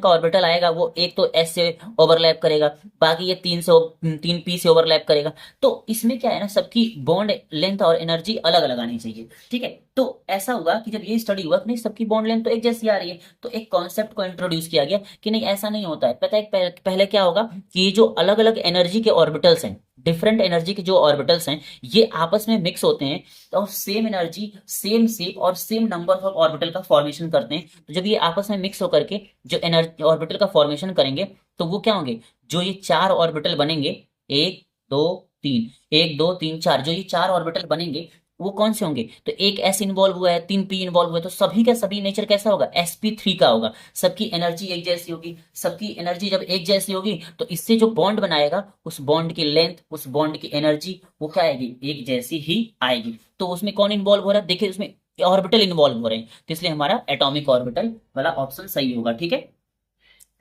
ऑर्बिटल आएगा वो एक तो एस से ओवरलैप करेगा, बाकी ये तीन पी से ओवरलैप करेगा। तो इसमें क्या है ना, सबकी बॉन्ड लेंथ और एनर्जी अलग अलग आनी चाहिए, ठीक है। तो ऐसा हुआ कि जब ये स्टडी हुआ कि नहीं सबकी बॉन्ड लेंथ तो एक जैसी आ रही है, तो एक कॉन्सेप्ट को इंट्रोड्यूस किया गया कि नहीं ऐसा नहीं होता है। पता है पहले क्या होगा कि ये जो अलग अलग एनर्जी के ऑर्बिटल्स हैं, डिफरेंट एनर्जी के जो ऑर्बिटल्स हैं, ये आपस में मिक्स होते हैं और सेम एनर्जी, सेम शेप और सेम नंबर ऑफ ऑर्बिटल का फॉर्मेशन करते हैं। तो जब ये आपस में मिक्स होकर के जो एनर्जी ऑर्बिटल का फॉर्मेशन करेंगे, तो वो क्या होंगे, जो ये चार ऑर्बिटल बनेंगे, एक दो तीन, एक दो तीन चार, जो ये चार ऑर्बिटल बनेंगे वो कौन से होंगे, तो एक एस इन्वॉल्व हुआ है, तीन पी इन्वॉल्व हुआ है, तो सभी का सभी नेचर कैसा होगा, sp3 का होगा। सबकी एनर्जी एक जैसी होगी। सबकी एनर्जी जब एक जैसी होगी तो इससे जो बॉन्ड बनाएगा, उस बॉन्ड की लेंथ, उस बॉन्ड की एनर्जी वो क्या आएगी, एक जैसी ही आएगी। तो उसमें कौन इन्वॉल्व हो रहा है, देखिए उसमें ऑर्बिटल इन्वॉल्व हो रहे हैं, तो इसलिए हमारा एटॉमिक ऑर्बिटल वाला ऑप्शन सही होगा, ठीक है।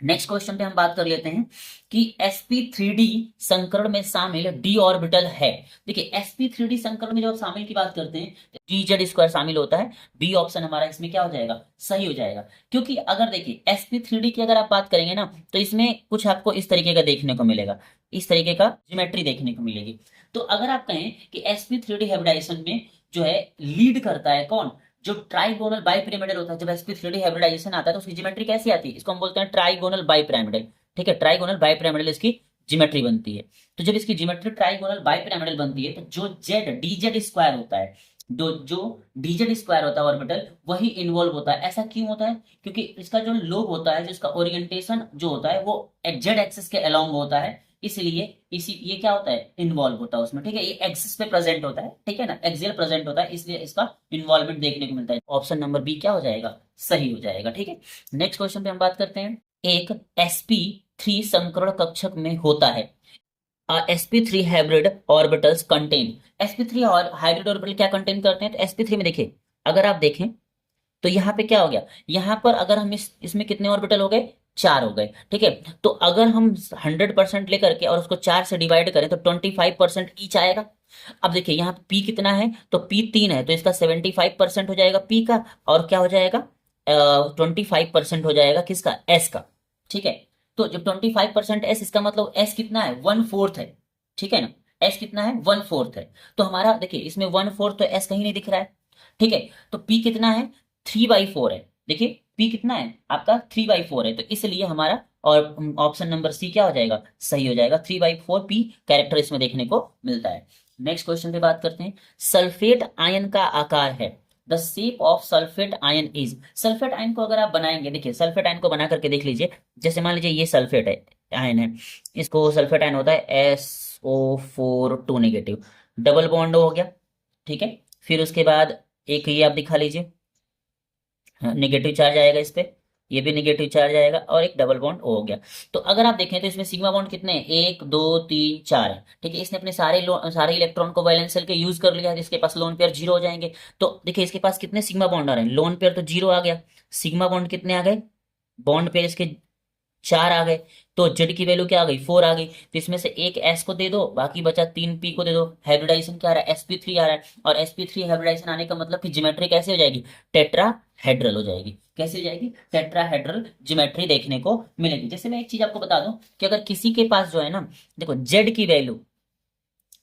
नेक्स्ट क्वेश्चन पे हम बात कर लेते हैं कि sp3d संकरण में शामिल d ऑर्बिटल है। देखिए sp3d संकरण में जब शामिल की बात करते हैं तो dz² शामिल होता है। बी ऑप्शन हमारा इसमें क्या हो जाएगा, सही हो जाएगा। क्योंकि अगर देखिए sp3d की अगर आप बात करेंगे ना, तो इसमें कुछ आपको इस तरीके का देखने को मिलेगा, इस तरीके का ज्योमेट्री देखने को मिलेगी। तो अगर आप कहें कि sp3d हाइब्रिडाइजेशन में जो है लीड करता है कौन, जो ट्राइगोनल बाइपिरामिडल होता है। जब sp3d हाइब्रिडाइजेशन आता है तो उसकी ज्योमेट्री कैसी आती है, इसको हम बोलते हैं ट्राइगोनल बाइपिरामिडल, ठीक है। ट्राइगोनल बाइपिरामिडल इसकी ज्योमेट्री बनती है। तो जब इसकी ज्योमेट्री ट्राइगोनल बाइपिरामिडल बनती है तो जो जेड डीजेड स्क्वायर होता है, जो डीजेड स्क्वायर होता है ऑर्बिटल, वही इन्वॉल्व होता है। ऐसा क्यों होता है, क्योंकि इसका जो लोब होता है, जिसका ओरिएंटेशन जो होता है वो जेड एक्सिस के अलोंग होता है, इसलिए इसी ये क्या होता है, इन्वॉल्व होता है उसमें, ठीक है। ये एक्सिस पे प्रेजेंट होता है, ठीक है ना, एक्सियल प्रेजेंट होता है, इसलिए इसका इन्वॉल्वमेंट देखने को मिलता है। ऑप्शन नंबर बी क्या हो जाएगा, सही हो जाएगा, ठीक है। नेक्स्ट क्वेश्चन पे हम बात करते हैं। एक sp3 संकरण कक्षक में होता है sp3 hybrid orbitals contain. sp3 और हाइब्रिड ऑर्बिटल क्या कंटेन करते हैं, तो sp3 में देखिए, अगर आप देखें तो यहाँ पे क्या हो गया, यहाँ पर अगर हम इसमें कितने ऑर्बिटल हो गए, चार हो गए, ठीक है। तो अगर हम 100% लेकर के और उसको चार से डिवाइड करें तो 25% ईच आएगा। अब देखिए यहाँ पी कितना है, तो पी तीन है, तो इसका 75% हो जाएगा पी का, और क्या हो जाएगा, 25% हो जाएगा किसका, एस का, ठीक है। तो जब 25% एस, इसका मतलब एस कितना है, 1/4 है, ठीक है ना। एस कितना है, 1/4 है। तो हमारा देखिए इसमें 1/4, तो एस कहीं नहीं दिख रहा है, ठीक है। तो पी कितना है, 3/4 है। देखिए पी कितना है आपका, 3/4 है, तो इसलिए हमारा और ऑप्शन नंबर सी क्या हो जाएगा, सही हो जाएगा। 3/4 पी कैरेक्टर इसमें देखने को मिलता है। नेक्स्ट क्वेश्चन पे बात करते हैं। सल्फेट आयन का आकार है, the shape of sulphate ion is. Sulphate ion को अगर आप बनाएंगे, देखिए सल्फेट आयन को बना करके देख लीजिए। जैसे मान लीजिए ये सल्फेट है, आयन है, इसको सल्फेट आयन होता है SO4 2 नेगेटिव, डबल बॉन्ड हो गया, ठीक है। फिर उसके बाद एक ये आप दिखा लीजिए, नेगेटिव चार्ज आएगा इस पे, ये भी नेगेटिव चार्ज आएगा, और एक डबल बॉन्ड हो गया। तो अगर आप देखें तो इसमें सिग्मा बॉन्ड कितने हैं, 1 2 3 4 है, ठीक है। इसने अपने सारे इलेक्ट्रॉन को वैलेंस शेल के यूज कर लिया, जिसके पास लोन पेयर जीरो हो जाएंगे। तो देखिए इसके पास कितने सिग्मा बॉन्ड आ रहे हैं, लोन पेयर तो जीरो आ गया, सिग्मा बॉन्ड कितने आ गए, बॉन्ड पेयर इसके चार आ गए, तो जेड की वैल्यू क्या आ गई, 4 आ गई। तो इसमें से एक एस को दे दो, बाकी बचा तीन पी को दे दो। हाइब्रिडाइजेशन क्या आ रहा है, sp3 आ रहा है, और sp3 हाइब्रिडाइजेशन आने का मतलब कि ज्योमेट्री कैसे हो जाएगी, टेट्राहेड्रल हो जाएगी। कैसे हो जाएगी, टेट्राहेड्रल ज्योमेट्री देखने को मिलेगी। जैसे मैं एक चीज आपको बता दूं कि अगर किसी के पास जो है ना, देखो जेड की वैल्यू,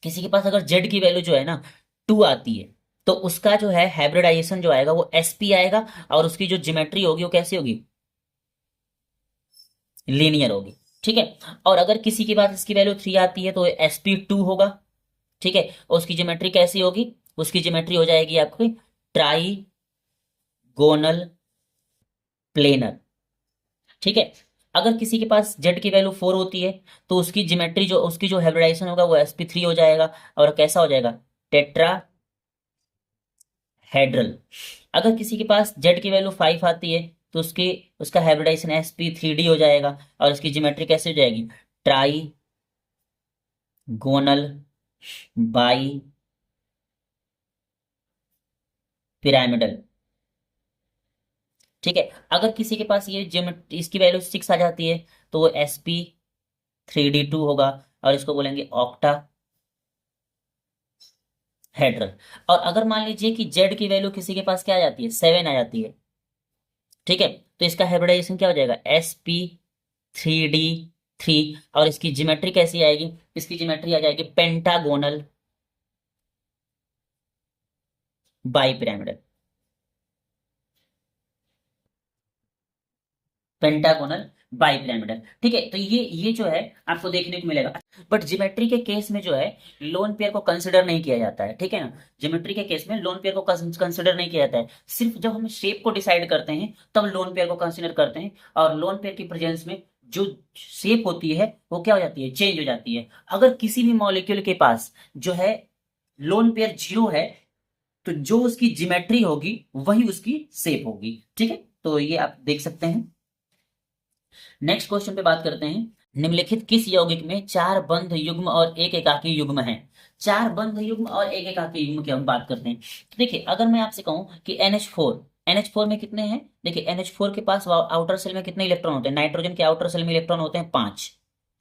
किसी के पास अगर जेड की वैल्यू जो है ना 2 आती है, तो उसका जो है हाइब्रिडाइजेशन जो आएगा वो sp आएगा, और उसकी जो ज्योमेट्री होगी वो कैसी होगी, लीनियर होगी, ठीक है। और अगर किसी के पास इसकी वैल्यू 3 आती है तो sp2 होगा, ठीक है। और उसकी ज्योमेट्री कैसी होगी, उसकी ज्योमेट्री हो जाएगी आपकी ट्राइगोनल प्लेनर, ठीक है। अगर किसी के पास जेड की वैल्यू 4 होती है तो उसकी ज्योमेट्री जो उसकी जो हाइब्रिडाइजेशन होगा वो sp3 हो जाएगा और कैसा हो जाएगा, टेट्रा हेड्रल। अगर किसी के पास जेड की वैल्यू 5 आती है तो उसका हाइब्रिडाइजेशन sp3d हो जाएगा और उसकी ज्योमेट्री कैसे हो जाएगी, ट्राई गोनल बाई पिरामिडल। ठीक है, अगर किसी के पास ये ज्योमेट्री इसकी वैल्यू 6 आ जाती है तो वो sp3d2 होगा और इसको बोलेंगे ऑक्टा हेड्रल। और अगर मान लीजिए कि जेड की वैल्यू किसी के पास क्या आ जाती है, 7 आ जाती है, ठीक है, तो इसका हाइब्रिडाइजेशन क्या हो जाएगा, sp3d3। और इसकी ज्योमेट्री कैसी आएगी, इसकी ज्योमेट्री आ जाएगी pentagonal bi pyramidal, pentagonal bi pyramidal. ठीक है, तो ये जो है आपको देखने को मिलेगा। बट ज्योमेट्री के केस में जो है लोन पेयर को कंसिडर नहीं किया जाता है, ठीक है ना। ज्योमेट्री के केस में लोन पेयर को कंसिडर नहीं किया जाता है, सिर्फ जब हम शेप को डिसाइड करते हैं तब लोन पेयर को कंसिडर करते हैं। और लोन पेयर की प्रेजेंस में जो शेप होती है वो क्या हो जाती है, चेंज हो जाती है। अगर किसी भी मॉलिक्यूल के पास जो है लोन पेयर 0 है तो जो उसकी ज्योमेट्री होगी वही उसकी शेप होगी। ठीक है, तो ये आप देख सकते हैं। नेक्स्ट क्वेश्चन पे बात करते हैं, निम्नलिखित किस यौगिक में 4 बंध युग्म और एक एकाकी युग्म है। 4 बंध युग्म और एक एकाकी युग्म की हम बात करते हैं। तो देखिए, अगर मैं आपसे कहूं कि NH4 में कितने हैं, देखिए NH4 के पास आउटर सेल में कितने इलेक्ट्रॉन होते हैं, नाइट्रोजन के आउटर सेल में इलेक्ट्रॉन होते हैं 5।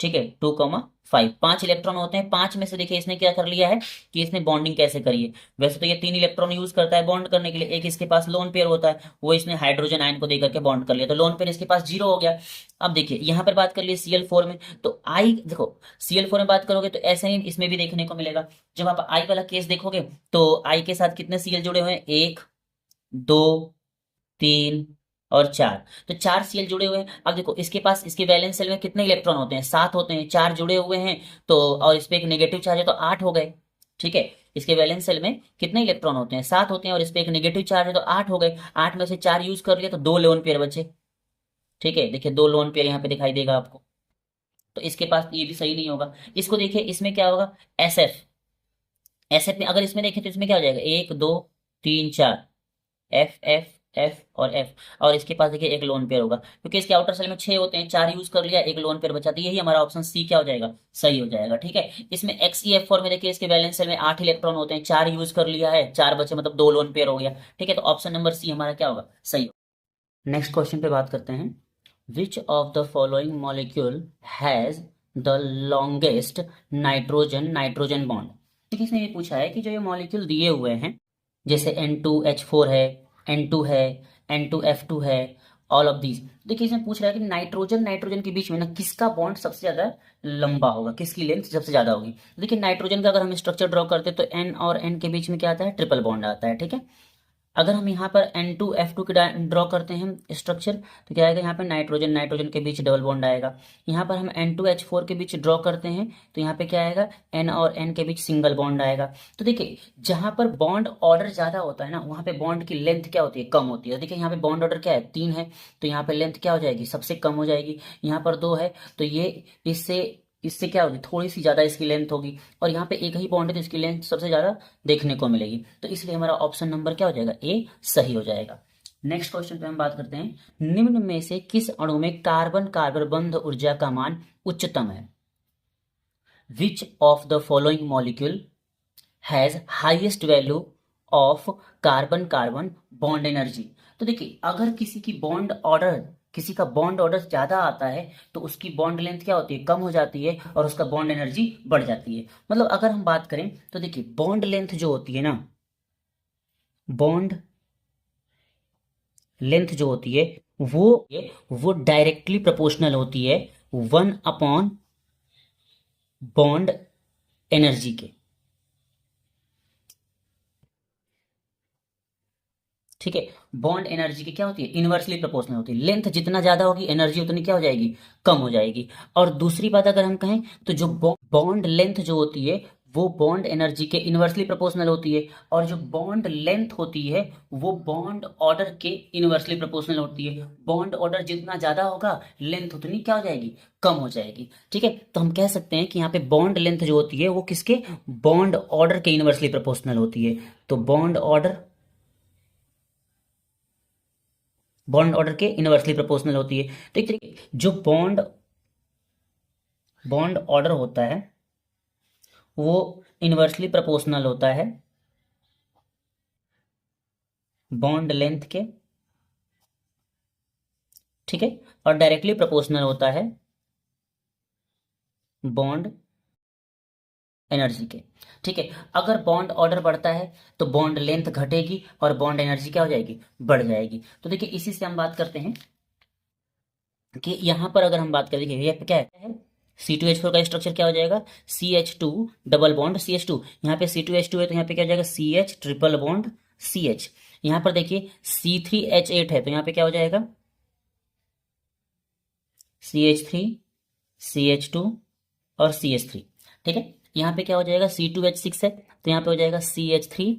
ठीक है, 2,5 5 इलेक्ट्रॉन होते हैं। 5 में से देखिए इसने क्या कर लिया है कि इसने बॉन्डिंग कैसे करी है। वैसे तो ये 3 इलेक्ट्रॉन यूज करता है बॉन्ड करने के लिए, एक इसके पास लोन पेयर होता है, वो इसने हाइड्रोजन आयन को देकर के बॉन्ड कर लिया, तो लोन पेयर इसके पास 0 हो गया। अब देखिए यहाँ पर बात कर लिए Cl4 में, तो आई देखो Cl4 में बात करोगे तो ऐसे ही इसमें भी देखने को मिलेगा। जब आप आई वाला केस देखोगे तो आई के साथ कितने Cl जुड़े हुए हैं, 1 2 3 और 4, तो 4 Cl जुड़े हुए हैं। अब देखो इसके पास इसके वैलेंस सेल में कितने इलेक्ट्रॉन होते हैं, 7 होते हैं, 4 जुड़े हुए हैं तो, और इस पे एक नेगेटिव चार्ज है तो 8 हो गए। ठीक है, इसके वैलेंस सेल में कितने इलेक्ट्रॉन होते हैं, 7 होते हैं, और इस पे एक नेगेटिव चार्ज है तो 8 हो गए। 8 में से 4 यूज कर लिया तो 2 लोन पेयर बचे। ठीक है, देखिए 2 लोन पेयर यहाँ पे दिखाई देगा आपको, तो इसके पास ये भी सही नहीं होगा। इसको देखिए इसमें क्या होगा, SF। SF में अगर इसमें देखें तो इसमें क्या हो जाएगा, 1 2 3 4, एफ एफ एफ और एफ। और इसके पास देखिए एक लोन पेयर होगा, क्योंकि इसके आउटर सेल में 6 होते हैं, 4 यूज कर लिया, एक लोन पेयर बचा, तो यही हमारा ऑप्शन सी क्या हो जाएगा, सही हो जाएगा। ठीक है, इसमें XeF4 में देखिए इसके वैलेंस सेल में 8 इलेक्ट्रॉन होते हैं, 4 यूज कर लिया है, 4 बचे, मतलब 2 लोन पेयर हो गया। ठीक है, तो ऑप्शन नंबर सी हमारा क्या होगा, सही। नेक्स्ट क्वेश्चन पे बात करते हैं, विच of the following molecule has the longest nitrogen nitrogen bond. ठीक है, इसने ये पूछा है कि जो ये मॉलिक्यूल दिए हुए हैं, जैसे N2H4 है, N2 है, N2F2 है, ऑल ऑफ दीज। देखिए इसमें पूछ रहा है कि नाइट्रोजन नाइट्रोजन के बीच में ना किसका बॉन्ड सबसे ज्यादा लंबा होगा, किसकी लेंथ सबसे ज्यादा होगी। देखिए नाइट्रोजन का अगर हम स्ट्रक्चर ड्रॉ करते हैं तो N और N के बीच में क्या आता है, ट्रिपल बॉन्ड आता है। ठीक है, अगर हम यहाँ पर N2F2 की ड्रॉ करते हैं स्ट्रक्चर तो क्या आएगा, यहाँ पर नाइट्रोजन नाइट्रोजन के बीच डबल बॉन्ड आएगा। यहाँ पर हम N2H4 के बीच ड्रॉ करते हैं तो यहाँ पे क्या आएगा, N और N के बीच सिंगल बॉन्ड आएगा। तो देखिए जहाँ पर बॉन्ड ऑर्डर ज्यादा होता है ना, वहाँ पे बॉन्ड की लेंथ क्या होती है, कम होती है। देखिए यहाँ पे बॉन्ड ऑर्डर क्या है, 3 है, तो यहाँ पे लेंथ क्या हो जाएगी, सबसे कम हो जाएगी। यहाँ पर 2 है तो ये इससे इससे क्या होगी, थोड़ी सी ज्यादा इसकी लेंथ होगी। और यहाँ पे एक ही बॉन्ड है तो इसकी लेंथ सबसे ज्यादा देखने को मिलेगी, तो इसलिए हमारा ऑप्शन नंबर क्या हो जाएगा, ए सही हो जाएगा। नेक्स्ट क्वेश्चन पे हम बात करते हैं, निम्न में से किस अणु में कार्बन कार्बन बंध ऊर्जा का मान उच्चतम है। Which of the following molecule has highest value of carbon carbon bond energy. तो देखिए अगर किसी का बॉन्ड ऑर्डर ज्यादा आता है तो उसकी बॉन्ड लेंथ क्या होती है, कम हो जाती है और उसका बॉन्ड एनर्जी बढ़ जाती है। मतलब अगर हम बात करें तो देखिए बॉन्ड लेंथ जो होती है ना, बॉन्ड लेंथ जो होती है वो डायरेक्टली प्रोपोर्शनल होती है 1 बॉन्ड एनर्जी के। ठीक है, बॉन्ड एनर्जी की क्या होती है, इनवर्सली प्रोपोर्शनल होती है। लेंथ जितना ज्यादा होगी एनर्जी उतनी क्या हो जाएगी, कम हो जाएगी। और दूसरी बात अगर हम कहें तो जो बॉन्ड लेंथ जो होती है वो बॉन्ड एनर्जी के इन्वर्सली प्रोपोर्शनल होती है, और जो बॉन्ड लेंथ होती है वो बॉन्ड ऑर्डर के इन्वर्सली प्रोपोर्शनल होती है। बॉन्ड ऑर्डर जितना ज़्यादा होगा लेंथ उतनी क्या हो जाएगी, कम हो जाएगी। ठीक है, तो हम कह सकते हैं कि यहाँ पे बॉन्ड लेंथ जो होती है वो किसके, बॉन्ड ऑर्डर के इन्वर्सली प्रोपोर्शनल होती है। तो बॉन्ड ऑर्डर के इनवर्सली प्रोपोर्शनल होती है। तो एक तरीके जो बॉन्ड बॉन्ड ऑर्डर होता है वो इनवर्सली प्रोपोर्शनल होता है बॉन्ड लेंथ के, ठीक है, और डायरेक्टली प्रोपोर्शनल होता है बॉन्ड एनर्जी के। ठीक है, अगर बॉन्ड ऑर्डर बढ़ता है तो बॉन्ड लेंथ घटेगी और बॉन्ड एनर्जी क्या हो जाएगी, बढ़ जाएगी। तो देखिए इसी से हम बात करते हैं कि यहां पर अगर हम बात करें, देखिए ये क्या है, C2H4 का स्ट्रक्चर क्या हो जाएगा, CH2 डबल बॉन्ड CH2। यहाँ पे C2H2 है तो यहाँ पे क्या हो जाएगा, CH ट्रिपल बॉन्ड CH। यहाँ पर देखिए C3H8 है तो यहाँ पे क्या हो जाएगा, CH3 CH2 और CH3। ठीक है, यहाँ पे क्या हो जाएगा, C2H6 है तो यहाँ पे हो जाएगा CH3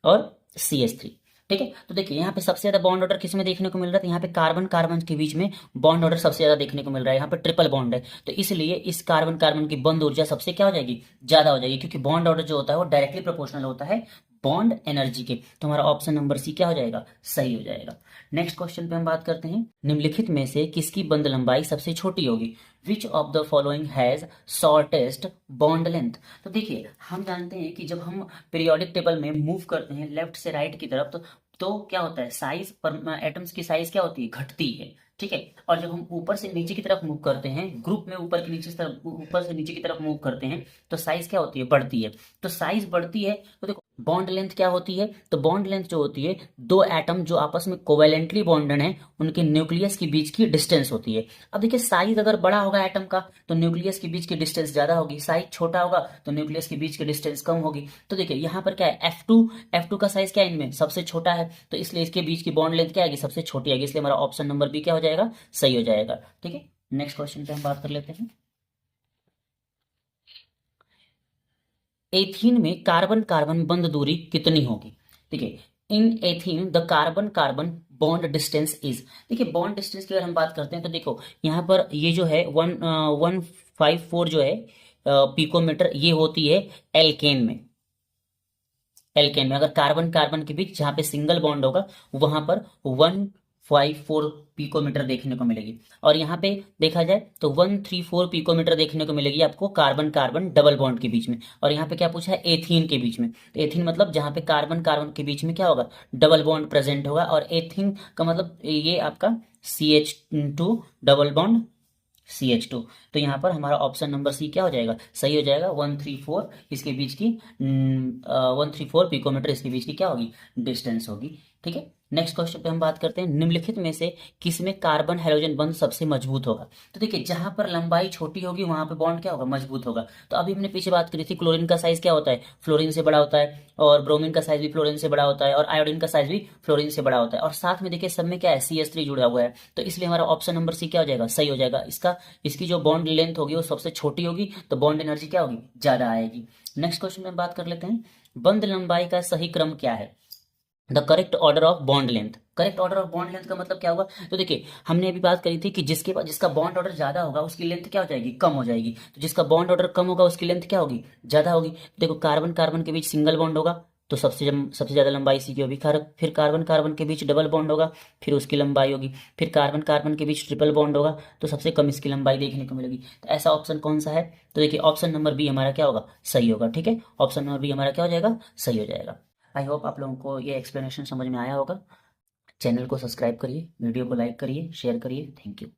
और CH3। ठीक है, तो देखिए यहाँ पे सबसे ज्यादा बॉन्ड ऑर्डर किस में देखने को मिल रहा है, तो यहाँ पे कार्बन कार्बन के बीच में बॉन्ड ऑर्डर सबसे ज्यादा देखने को मिल रहा है। यहाँ पे ट्रिपल बॉन्ड है तो इसलिए इस कार्बन कार्बन की बंद ऊर्जा सबसे क्या हो जाएगी, ज्यादा हो जाएगी, क्योंकि बॉन्ड ऑर्डर जो होता है वो डायरेक्टली प्रोपोर्शनल होता है बॉन्ड एनर्जी के। तो हमारा ऑप्शन नंबर सी क्या हो जाएगा, सही हो जाएगा। नेक्स्ट क्वेश्चन पे हम बात करते हैं, निम्नलिखित में से किसकी बंद लंबाई सबसे छोटी होगी, विच of the following has shortest bond length. तो देखिए हम जानते हैं कि जब हम पीरियोडिक टेबल में मूव करते हैं लेफ्ट से राइट की तरफ तो क्या होता है, साइज पर एटम्स की साइज क्या होती है, घटती है। ठीक है, और जब हम ऊपर से नीचे की तरफ मूव करते हैं, ग्रुप में ऊपर से नीचे की तरफ मूव करते हैं तो साइज क्या होती है, बढ़ती है। तो साइज बढ़ती है तो देखो बॉन्ड लेंथ क्या होती है, तो बॉन्ड लेंथ जो होती है दो एटम जो आपस में कोवेलेंटली बॉन्डेड हैं उनके न्यूक्लियस के बीच की डिस्टेंस होती है। अब देखिए साइज अगर बड़ा होगा एटम का तो न्यूक्लियस के बीच की डिस्टेंस ज्यादा होगी, साइज छोटा होगा तो न्यूक्लियस के बीच की डिस्टेंस कम होगी। तो देखिए यहाँ पर क्या है, F2 का साइज क्या है, इनमें सबसे छोटा है तो इसलिए इसके बीच की बॉन्ड लेंथ क्या आएगी, सबसे छोटी आएगी, इसलिए हमारा ऑप्शन नंबर बी क्या हो जाएगा, सही हो जाएगा। ठीक है, नेक्स्ट क्वेश्चन पे हम बात कर लेते हैं, एथीन में कार्बन कार्बन बंद दूरी कितनी होगी। देखिए in ethene the carbon carbon bond distance is, देखिए बॉन्ड डिस्टेंस की अगर हम बात करते हैं तो देखो यहाँ पर ये जो है 154 जो है पिकोमीटर, ये होती है एल्केन में। एल्केन में अगर कार्बन कार्बन के बीच जहां पे सिंगल बॉन्ड होगा वहां पर 154 पिकोमीटर देखने को मिलेगी, और यहाँ पे देखा जाए तो 134 पिकोमीटर देखने को मिलेगी आपको कार्बन कार्बन डबल बॉन्ड के बीच में। और यहाँ पे क्या पूछा है, एथीन के बीच में, तो एथीन मतलब जहां पे कार्बन कार्बन के बीच में क्या होगा, डबल बॉन्ड प्रेजेंट होगा, और एथीन का मतलब ये आपका CH2 डबल बॉन्ड CH2। तो यहाँ पर हमारा ऑप्शन नंबर सी क्या हो जाएगा, सही हो जाएगा। 134 इसके बीच की 134 पिकोमीटर इसके बीच की क्या होगी, डिस्टेंस होगी। ठीक है, नेक्स्ट क्वेश्चन पे हम बात करते हैं, निम्नलिखित में से किसमें कार्बन हाइड्रोजन बंध सबसे मजबूत होगा। तो देखिए जहां पर लंबाई छोटी होगी वहां पे बॉन्ड क्या होगा, मजबूत होगा। तो अभी हमने पीछे बात करी थी क्लोरीन का साइज क्या होता है, फ्लोरीन से बड़ा होता है, और ब्रोमीन का साइज भी फ्लोरीन से बड़ा होता है, और आयोडीन का साइज भी फ्लोरीन से बड़ा होता है, और साथ में देखिए सब में क्या है, CH3 जुड़ा हुआ है। तो इसलिए हमारा ऑप्शन नंबर सी क्या हो जाएगा, सही हो जाएगा। इसकी जो बॉन्ड लेंथ होगी वो सबसे छोटी होगी तो बॉन्ड एनर्जी क्या होगी, ज्यादा आएगी। नेक्स्ट क्वेश्चन में बात कर लेते हैं, बंद लंबाई का सही क्रम क्या है, the correct order of bond length. Correct order of bond length का मतलब क्या होगा, तो देखिए हमने अभी बात करी थी कि जिसका बॉन्ड ऑर्डर ज्यादा होगा उसकी लेंथ क्या हो जाएगी, कम हो जाएगी। तो जिसका बॉन्ड ऑर्डर कम होगा उसकी लेंथ क्या होगी, ज्यादा होगी। देखो कार्बन कार्बन के बीच सिंगल बॉन्ड होगा तो सबसे ज्यादा लंबाई इसी की होगी। फिर कार्बन कार्बन के बीच डबल बॉन्ड होगा, फिर उसकी लंबाई होगी। फिर कार्बन कार्बन के बीच ट्रिपल बॉन्ड होगा तो सबसे कम इसकी लंबाई देखने को मिलेगी। तो ऐसा ऑप्शन कौन सा है, तो देखिए ऑप्शन नंबर बी हमारा क्या होगा, सही होगा। ठीक है, ऑप्शन नंबर बी हमारा क्या हो जाएगा, सही हो जाएगा। आई होप आप लोगों को ये एक्सप्लेनेशन समझ में आया होगा। चैनल को सब्सक्राइब करिए, वीडियो को लाइक करिए, शेयर करिए। Thank you.